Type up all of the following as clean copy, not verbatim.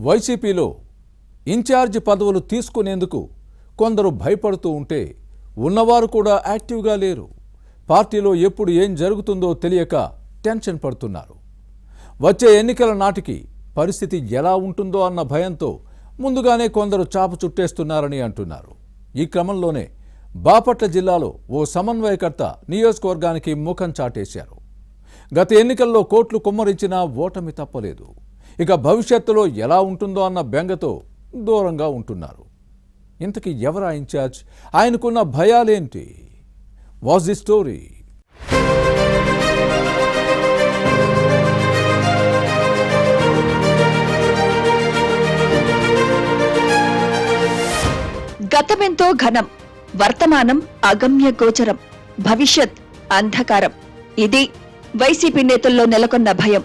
వైసీపీలో ఇన్ఛార్జ్ పదవులు తీసుకునేందుకు కొందరు భయపడుతూ ఉంటే ఉన్నవారు కూడా యాక్టివ్గా లేరు. పార్టీలో ఎప్పుడు ఏం జరుగుతుందో తెలియక టెన్షన్ పడుతున్నారు. వచ్చే ఎన్నికల నాటికి పరిస్థితి ఎలా ఉంటుందో అన్న భయంతో ముందుగానే కొందరు చాప చుట్టేస్తున్నారని అంటున్నారు. ఈ క్రమంలోనే బాపట్ల జిల్లాలో ఓ సమన్వయకర్త నియోజకవర్గానికి ముఖం చాటేశారు. గత ఎన్నికల్లో కోట్లు కుమ్మరించినా ఓటమి తప్పలేదు. ఇక భవిష్యత్తులో ఎలా ఉంటుందో అన్న బెంగతో దూరంగా ఉంటున్నారు. ఇంతకీ ఎవరా ఇన్ఛార్జ్? ఆయనకున్న భయాలేంటి? Was the story? గతమెంతో ఘనం, వర్తమానం అగమ్య గోచరం, భవిష్యత్ అంధకారం. ఇది వైసీపీ నేతల్లో నెలకొన్న భయం.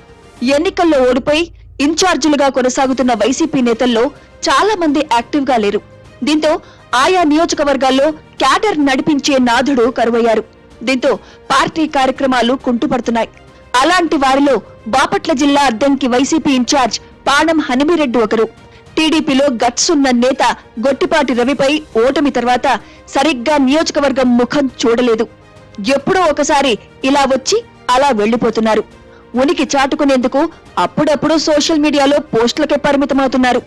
ఎన్నికల్లో ఓడిపోయి ఇన్ఛార్జీలుగా కొనసాగుతున్న వైసీపీ నేతల్లో చాలా మంది యాక్టివ్ గా లేరు. దీంతో ఆయా నియోజకవర్గాల్లో క్యాడర్ నడిపించే నాథుడు కరువయ్యారు. దీంతో పార్టీ కార్యక్రమాలు కుంటుపడుతున్నాయి. అలాంటి వారిలో బాపట్ల జిల్లా అద్దంకి వైసీపీ ఇన్ఛార్జ్ పాణం హనిమిరెడ్డి ఒకరు. టీడీపీలో గట్స్ ఉన్న నేత గొట్టిపాటి రవిపై ఓటమి తర్వాత సరిగ్గా నియోజకవర్గం ముఖం చూడలేదు. ఎప్పుడో ఒకసారి ఇలా వచ్చి అలా వెళ్లిపోతున్నారు. ఉనికి చాటుకునేందుకు అప్పుడప్పుడు సోషల్ మీడియాలో పోస్టులకే పరిమితమవుతున్నారు.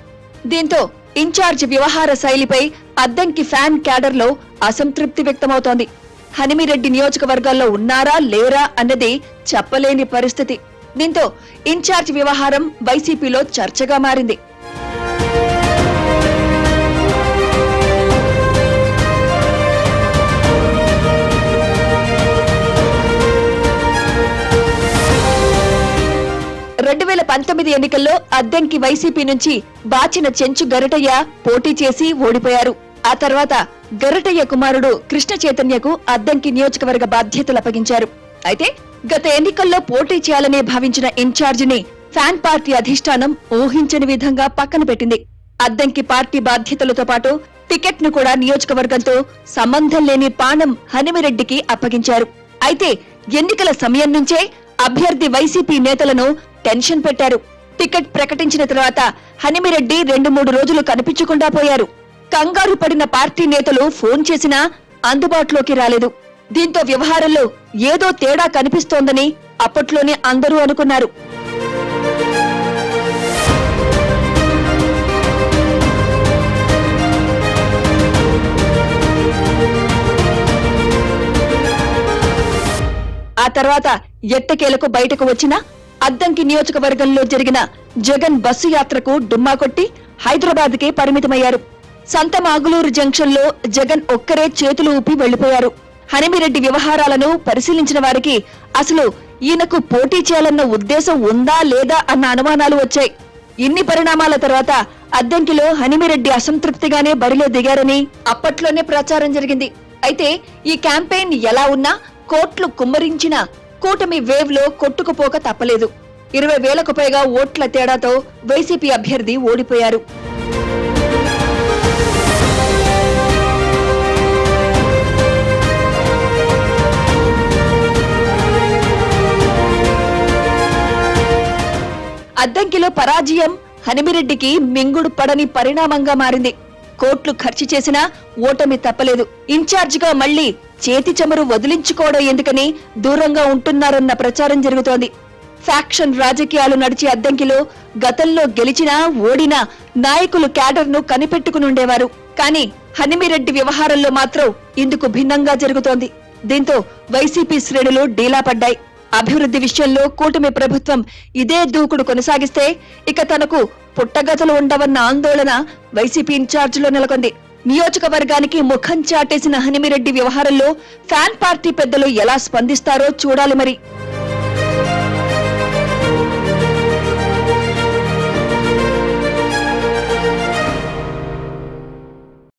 దీంతో ఇన్ఛార్జ్ వ్యవహార శైలిపై అద్దంకి ఫ్యాన్ క్యాడర్ లో అసంతృప్తి వ్యక్తమవుతోంది. హనిమిరెడ్డి నియోజకవర్గాల్లో ఉన్నారా లేరా అన్నది చెప్పలేని పరిస్థితి. దీంతో ఇన్ఛార్జ్ వ్యవహారం వైసీపీలో చర్చగా మారింది. ఎన్నికల్లో అద్దంకి వైసీపీ నుంచి బాచిన చెంచు గరటయ్య పోటీ చేసి ఓడిపోయారు. ఆ తర్వాత గరటయ్య కుమారుడు కృష్ణ చైతన్యకు అద్దంకి నియోజకవర్గ బాధ్యతలు అప్పగించారు. అయితే గత ఎన్నికల్లో పోటీ చేయాలనే భావించిన ఇన్ఛార్జిని ఫ్యాన్ పార్టీ అధిష్టానం ఊహించని విధంగా పక్కన పెట్టింది. అద్దంకి పార్టీ బాధ్యతలతో పాటు టికెట్ ను కూడా నియోజకవర్గంతో సంబంధం లేని పాణం హనిమిరెడ్డికి అప్పగించారు. అయితే ఎన్నికల సమయం నుంచే అభ్యర్థి వైసీపీ నేతలను టెన్షన్ పెట్టారు. టికెట్ ప్రకటించిన తర్వాత హనిమిరెడ్డి 2-3 రోజులు కనిపించకుండా పోయారు. కంగారు పడిన పార్టీ నేతలు ఫోన్ చేసినా అందుబాటులోకి రాలేదు. దీంతో వ్యవహారంలో ఏదో తేడా కనిపిస్తోందని అప్పట్లోనే అందరూ అనుకున్నారు. ఆ తర్వాత ఎట్టకేలకు బయటకు వచ్చిన అద్దంకి నియోజకవర్గంలో జరిగిన జగన్ బస్సు యాత్రకు డుమ్మా కొట్టి హైదరాబాద్ కే పరిమితమయ్యారు. సంతమాగులూరు జంక్షన్ లో జగన్ ఒక్కరే చేతులు ఊపి వెళ్లిపోయారు. హనిమిరెడ్డి వ్యవహారాలను పరిశీలించిన వారికి అసలు ఈయనకు పోటీ చేయాలన్న ఉద్దేశం ఉందా లేదా అన్న అనుమానాలు వచ్చాయి. ఇన్ని పరిణామాల తర్వాత అద్దంకిలో హనిమిరెడ్డి అసంతృప్తిగానే బరిలో దిగారని అప్పట్లోనే ప్రచారం జరిగింది. అయితే ఈ క్యాంపెయిన్ ఎలా ఉన్నా కోట్లు కుమ్మరించిన కూటమి వేవ్ లో కొట్టుకుపోక తప్పలేదు. 20,000కు పైగా ఓట్ల తేడాతో వైసీపీ అభ్యర్థి ఓడిపోయారు. అద్దంకిలో పరాజయం హనిమిరెడ్డికి మింగుడు పడని పరిణామంగా మారింది. కోట్లు ఖర్చు చేసినా ఓటమి తప్పలేదు. ఇన్ఛార్జిగా మళ్లీ చేతి చెమరు వదిలించుకోవడం ఎందుకని దూరంగా ఉంటున్నారన్న ప్రచారం జరుగుతోంది. ఫ్యాక్షన్ రాజకీయాలు నడిచే అద్దంకిలో గతంలో గెలిచినా ఓడినా నాయకులు క్యాడర్ ను కనిపెట్టుకునుండేవారు. కానీ హనిమిరెడ్డి వ్యవహారంలో మాత్రం ఇందుకు భిన్నంగా జరుగుతోంది. దీంతో వైసీపీ శ్రేణులు డీలా పడ్డాయి. అభివృద్ధి విషయంలో కూటమి ప్రభుత్వం ఇదే దూకుడు కొనసాగిస్తే ఇక తనకు పుట్టగతులు ఉండవన్న ఆందోళన వైసీపీ ఇన్ఛార్జిలో నెలకొంది. నియోజకవర్గానికి ముఖం చాటేసిన హనిమిరెడ్డి వ్యవహారంలో ఫ్యాన్ పార్టీ పెద్దలు ఎలా స్పందిస్తారో చూడాలి మరి.